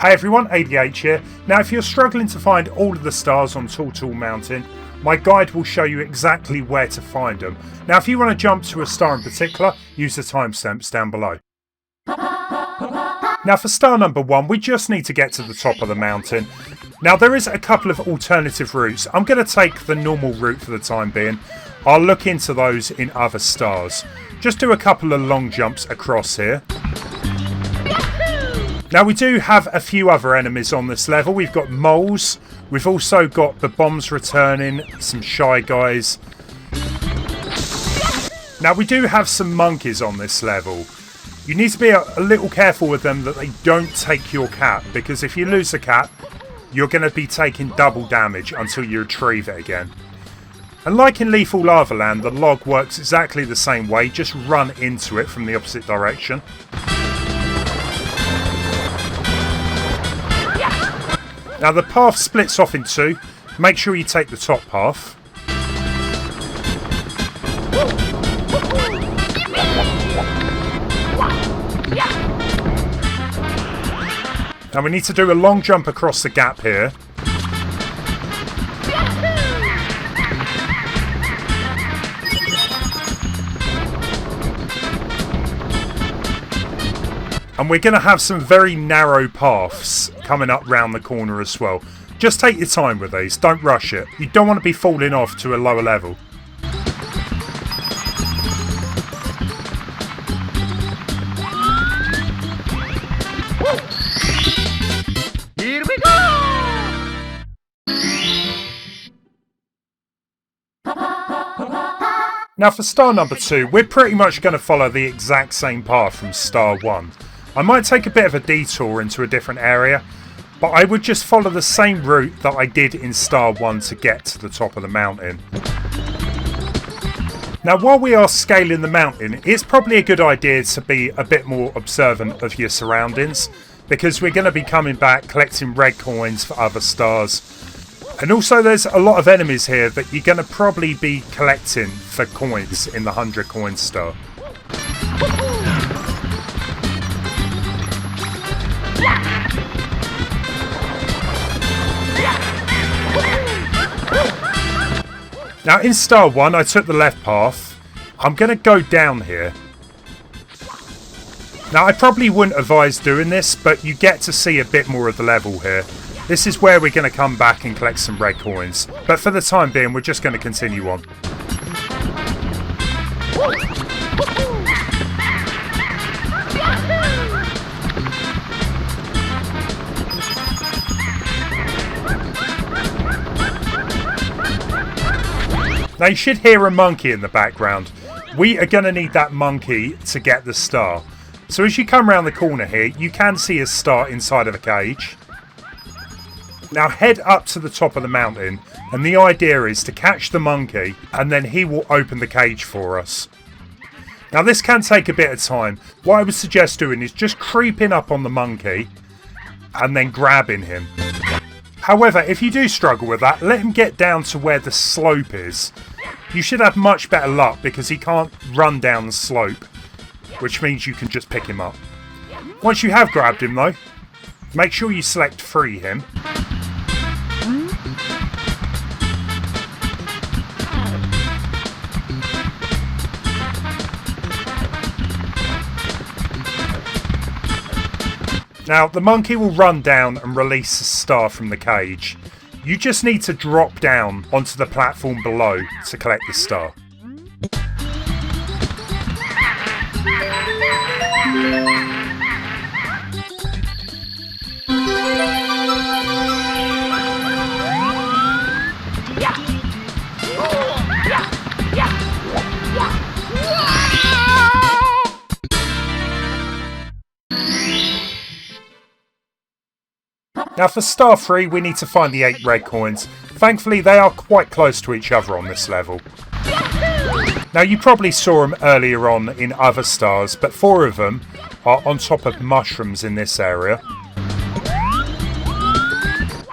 Hey everyone, ADH here. Now if you're struggling to find all of the stars on Tall Tall Mountain, my guide will show you exactly where to find them. Now if you want to jump to a star in particular, use the timestamps down below. Now for star number 1, we just need to get to the top of the mountain. Now there is a couple of alternative routes. I'm going to take the normal route for the time being. I'll look into those in other stars. Just do a couple of long jumps across here. Now we do have a few other enemies on this level. We've got moles, we've also got the bombs returning, some shy guys. Now we do have some monkeys on this level. You need to be a little careful with them that they don't take your cat, because if you lose the cat, you're going to be taking double damage until you retrieve it again. And like in Lethal Lava Land, the log works exactly the same way, just run into it from the opposite direction. Now the path splits off in two. Make sure you take the top path. Now we need to do a long jump across the gap here. And we're going to have some very narrow paths coming up round the corner as well. Just take your time with these, don't rush it. You don't want to be falling off to a lower level. Here we go! Now for star number 2, we're pretty much going to follow the exact same path from star 1. I might take a bit of a detour into a different area, but I would just follow the same route that I did in star 1 to get to the top of the mountain. Now while we are scaling the mountain, it's probably a good idea to be a bit more observant of your surroundings, because we're going to be coming back collecting red coins for other stars. And also there's a lot of enemies here that you're going to probably be collecting for coins in the 100 coin star. Now in star 1 I took the left path. I'm going to go down here. Now I probably wouldn't advise doing this, but you get to see a bit more of the level here. This is where we're going to come back and collect some red coins. But for the time being we're just going to continue on. Now you should hear a monkey in the background. We are going to need that monkey to get the star. So as you come around the corner here, you can see a star inside of a cage. Now head up to the top of the mountain, and the idea is to catch the monkey and then he will open the cage for us. Now this can take a bit of time. What I would suggest doing is just creeping up on the monkey and then grabbing him. However, if you do struggle with that, let him get down to where the slope is. You should have much better luck because he can't run down the slope, which means you can just pick him up. Once you have grabbed him though, make sure you select free him. Now the monkey will run down and release a star from the cage. You just need to drop down onto the platform below to collect the star. Now for star 3 we need to find the 8 red coins. Thankfully they are quite close to each other on this level. Now you probably saw them earlier on in other stars, but 4 of them are on top of mushrooms in this area.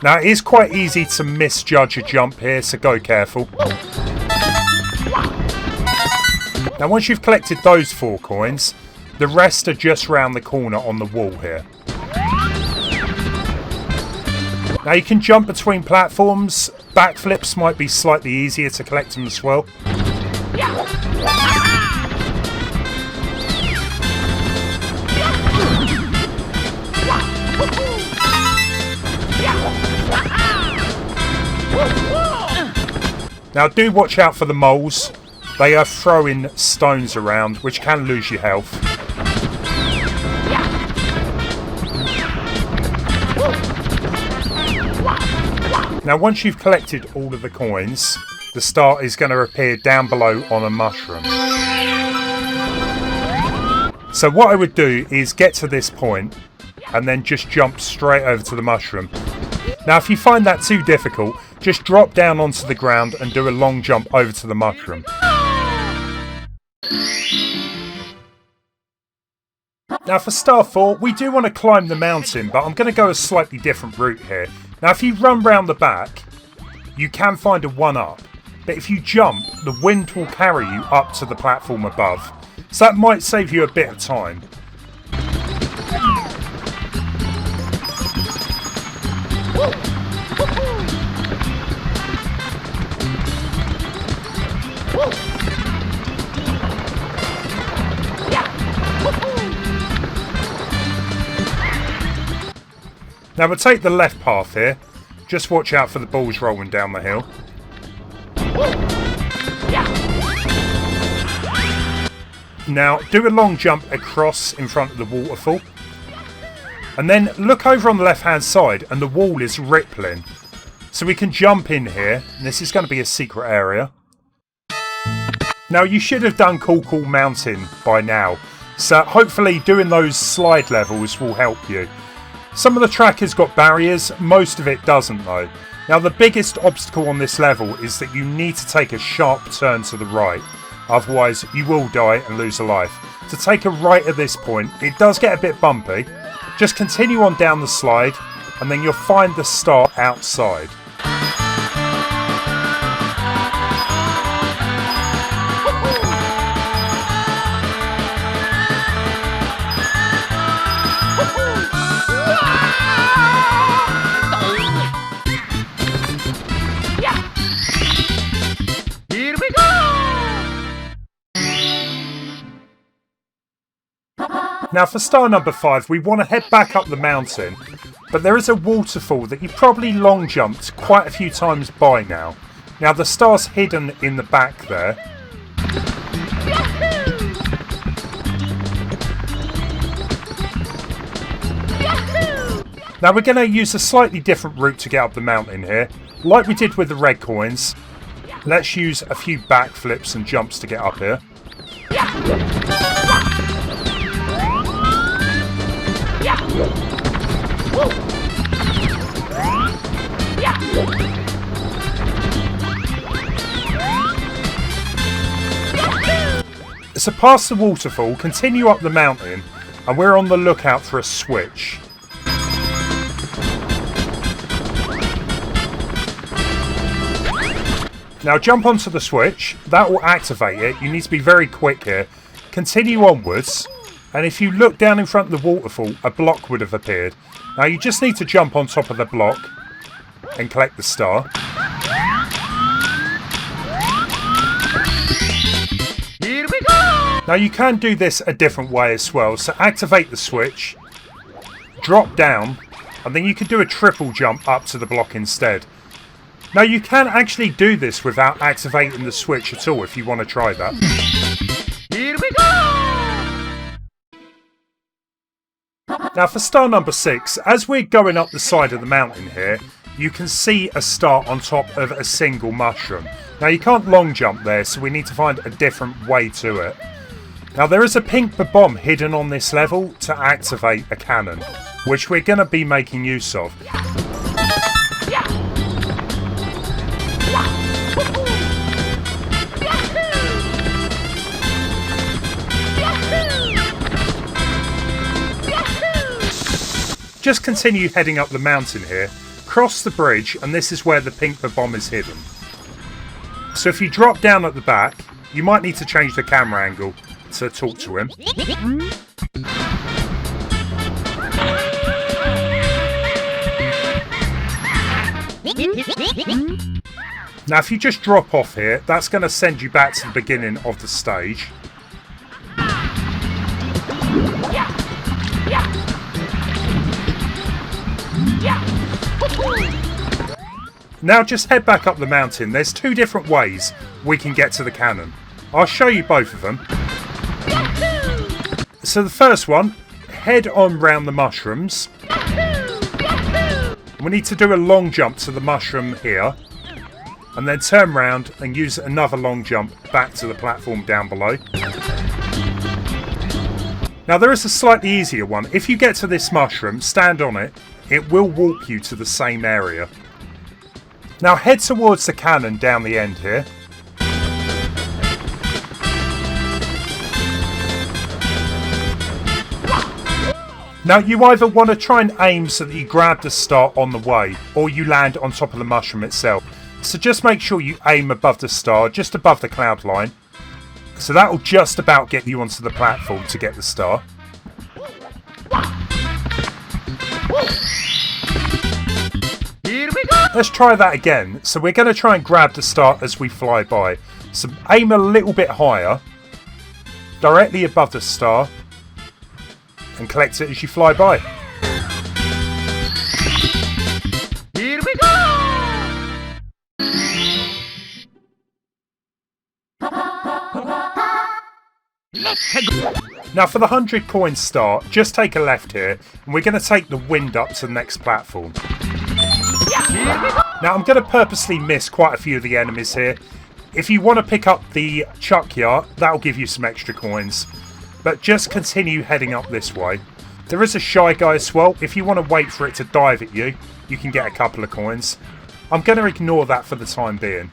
Now it is quite easy to misjudge a jump here, so go careful. Now once you've collected those 4 coins, the rest are just round the corner on the wall here. Now you can jump between platforms. Backflips might be slightly easier to collect them as well. Now do watch out for the moles. They are throwing stones around, which can lose your health. Now once you've collected all of the coins, the star is going to appear down below on a mushroom. So what I would do is get to this point and then just jump straight over to the mushroom. Now if you find that too difficult, just drop down onto the ground and do a long jump over to the mushroom. Now for Star 4, we do want to climb the mountain, but I'm going to go a slightly different route here. Now if you run round the back, you can find a 1-up, but if you jump, the wind will carry you up to the platform above. So that might save you a bit of time. Now we'll take the left path here. Just watch out for the balls rolling down the hill. Now do a long jump across in front of the waterfall. And then look over on the left hand side and the wall is rippling. So we can jump in here. And this is going to be a secret area. Now you should have done Cool Mountain by now. So hopefully doing those slide levels will help you. Some of the track has got barriers, most of it doesn't though. Now the biggest obstacle on this level is that you need to take a sharp turn to the right, otherwise you will die and lose a life. To take a right at this point, it does get a bit bumpy. Just continue on down the slide and then you'll find the star outside. Now for star number 5, we want to head back up the mountain, but there is a waterfall that you've probably long jumped quite a few times by now. Now the star's hidden in the back there. Now we're going to use a slightly different route to get up the mountain here. Like we did with the red coins, let's use a few backflips and jumps to get up here. So past the waterfall, continue up the mountain, and we're on the lookout for a switch. Now jump onto the switch, that will activate it. You need to be very quick here. Continue onwards, and if you look down in front of the waterfall, a block would have appeared. Now you just need to jump on top of the block and collect the star. Here we go! Now you can do this a different way as well. So activate the switch, drop down, and then you can do a triple jump up to the block instead. Now you can actually do this without activating the switch at all if you want to try that. Here we go! Now for star number 6, as we're going up the side of the mountain here, you can see a star on top of a single mushroom. Now you can't long jump there, so we need to find a different way to it. Now there is a pink bomb hidden on this level to activate a cannon, which we're going to be making use of. Just continue heading up the mountain here, cross the bridge, and this is where the pink bomb is hidden. So if you drop down at the back, you might need to change the camera angle to talk to him. Now if you just drop off here, that's going to send you back to the beginning of the stage. Now just head back up the mountain. There's two different ways we can get to the cannon. I'll show you both of them. So the first one, head on round the mushrooms. We need to do a long jump to the mushroom here. And then turn round and use another long jump back to the platform down below. Now there is a slightly easier one. If you get to this mushroom, stand on it. It will walk you to the same area. Now head towards the cannon down the end here. Now you either want to try and aim so that you grab the star on the way, or you land on top of the mushroom itself. So just make sure you aim above the star, just above the cloud line. So that will just about get you onto the platform to get the star. Here we go! Let's try that again. So we're going to try and grab the star as we fly by. So aim a little bit higher, directly above the star, and collect it as you fly by. Here we go! Now for the 100 coin star, just take a left here, and we're going to take the wind up to the next platform. Now I'm going to purposely miss quite a few of the enemies here. If you want to pick up the chuck yard, that'll give you some extra coins. But just continue heading up this way. There is a shy guy as well. If you want to wait for it to dive at you, you can get a couple of coins. I'm going to ignore that for the time being.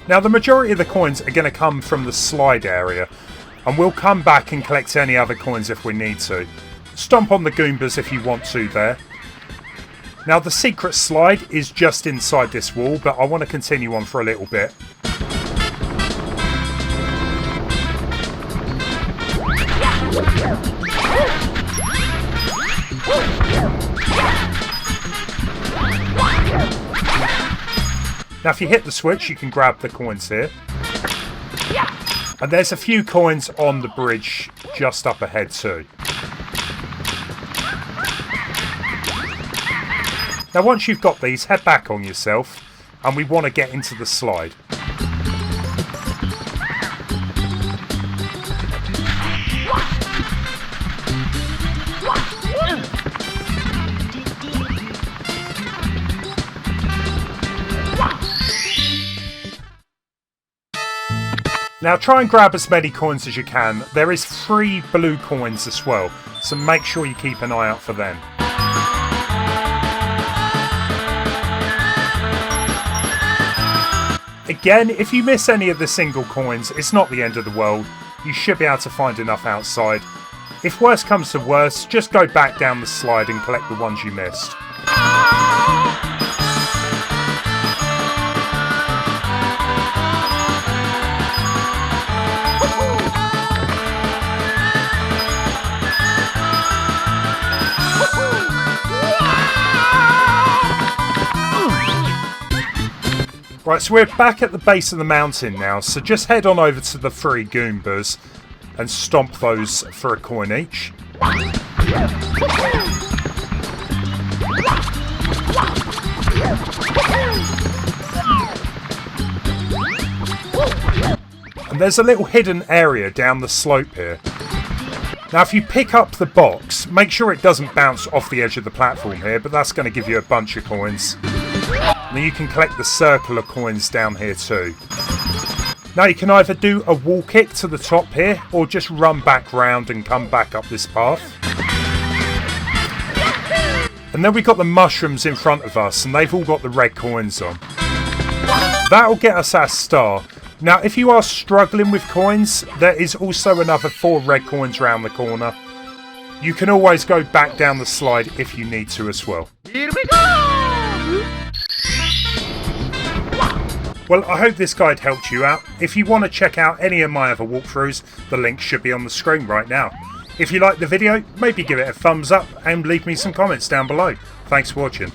Now the majority of the coins are going to come from the slide area, and we'll come back and collect any other coins if we need to. Stomp on the Goombas if you want to there. Now the secret slide is just inside this wall, but I want to continue on for a little bit. Now if you hit the switch, you can grab the coins here. And there's a few coins on the bridge just up ahead too. Now once you've got these, head back on yourself, and we want to get into the slide. Now try and grab as many coins as you can. There is 3 blue coins as well, so make sure you keep an eye out for them. Again, if you miss any of the single coins, it's not the end of the world. You should be able to find enough outside. If worse comes to worse, just go back down the slide and collect the ones you missed. Right, so we're back at the base of the mountain now, so just head on over to the 3 Goombas and stomp those for a coin each. And there's a little hidden area down the slope here. Now if you pick up the box, make sure it doesn't bounce off the edge of the platform here, but that's going to give you a bunch of coins. Now you can collect the circle of coins down here too. Now you can either do a wall kick to the top here, or just run back round and come back up this path. And then we've got the mushrooms in front of us, and they've all got the red coins on. That'll get us our star. Now if you are struggling with coins, there is also another 4 red coins around the corner. You can always go back down the slide if you need to as well. Here we go! Well, I hope this guide helped you out. If you want to check out any of my other walkthroughs, the link should be on the screen right now. If you liked the video, maybe give it a thumbs up and leave me some comments down below. Thanks for watching.